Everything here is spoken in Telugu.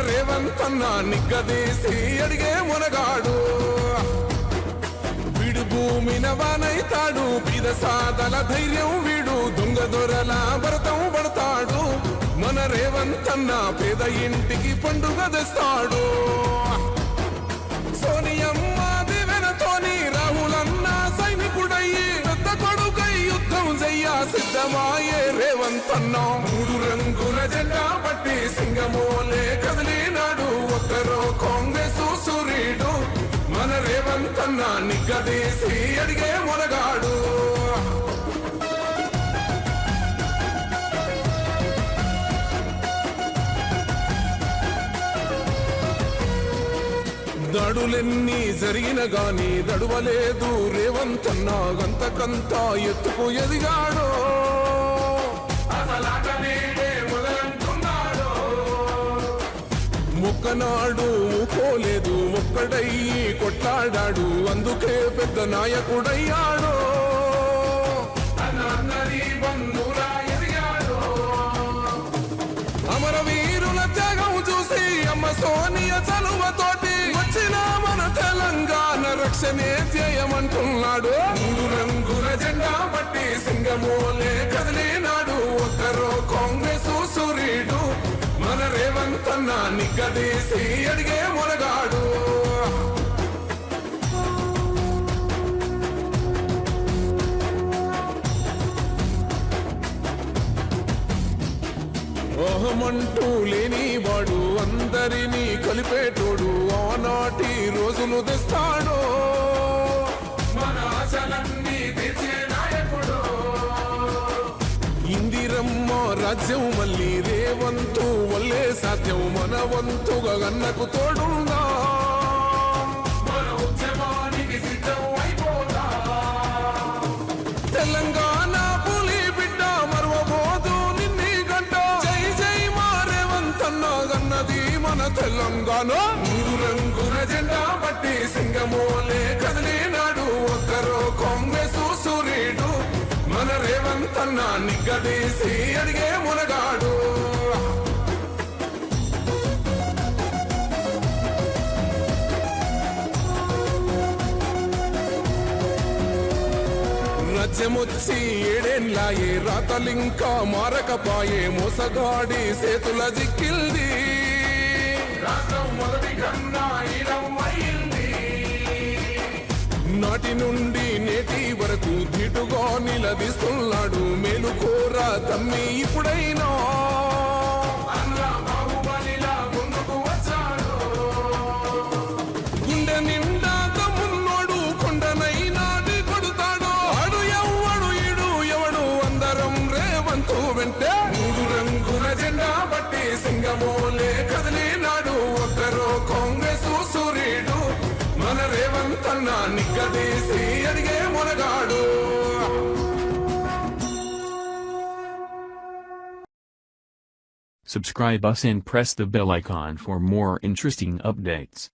రేవంత్ అన్న నిగ్గదీసి అడిగే మునగాడు వీడు భూమిన వానైతాడు బీద సాదల ధైర్యం వీడు దొంగ దొరల భరతం పడతాడు మన రేవంత్ అన్న పేద ఇంటికి పండుగ తెస్తాడు సోనియమ్మ దివెనతోని రాహులన్న సైనికుడయ్యి పెద్ద కొడుకై యుద్ధం చెయ్య సిద్ధమాయే రేవంత్ అన్న మూడు రంగుల జెండా పట్టి సింగమోలే కదిలినాడు ఒక్కరో కాంగ్రెస్ సూర్యుడు మన రేవంత్ అన్న నిగ్గదీసి అడిగే మునగాడు దాడులెన్ని జరిగిన గాని దడువలేదు రేవంత్ అన్న గంతకంతా ఎత్తుకు ఎదిగాడో మొక్కనాడు ఊకోలేదు ఒక్కడయ్యి కొట్లాడాడు అందుకే పెద్ద నాయకుడయ్యాడో అమరవీరుల త్యాగం చూసి అమ్మ సోనియ చలువతోటి వచ్చిన మన తెలంగాణ రక్షణే చేయమంటున్నాడు మూడు రంగుల జెండా పట్టి సింగమోలే కదిలినాడు ఒక్కరో కాంగ్రెస్ సూర్యుడు మన రేవంత్ అన్న నిగ్గదీసి అడిగే మునగాడు ఓహమంటూ లేనివాడు అందరినీ కలిపేటోడు ఆనాటి రోజులు తెస్తాడు మన ఆశలన్నీ తెచ్చే నాయకుడు ఇందిరమ్మ రాజ్యం మళ్ళీ రేవంతు వల్లే సాధ్యం మన వంతుగా గన్నకు తోడుందా మన ఉద్యమానికి సిద్ధం అయిపోతా తెలంగాణ పులి బిడ్డ మరవబోదు నిన్ని గంట జై జై మా రేవంత్ అన్న గన్నది మన తెలంగాణ మూడు రంగుల జెండా పట్టి సింగమోలే కదిలినాడు ఒక్కరో కాంగ్రెస్ సూర్యుడు మన రేవంత్ అన్న నిగ్గదీసి అడిగే మునగాడు రాజ్యమొచ్చి ఏడేండ్లాయే రాతలింకా మారకపాయే మోసగాడి సేతుల జిక్కిల్ది రాష్ట్రం మొదటి కన్నా నాటి నుండి నేటి వరకు ధీటుగా నిలదీస్తున్నాడు మేలుకోర తమ్మి ఇప్పుడైనా గుండె నిండా తమ్మున్నోడు కొండనైనా కొడుతాడు ఆడు ఎవ్వడు ఈడు ఎవడు అందరం రేవంతు వెంటే మూడు రంగుల జెండా బట్టి సింగమోలే కదిలినాడు ఒక్కరో కాంగ్రెస్ సూర్యుడు మన రేవంత్ అన్న నిగ్గదీసి అడిగే మునగాడు Subscribe us and press the bell icon for more interesting updates.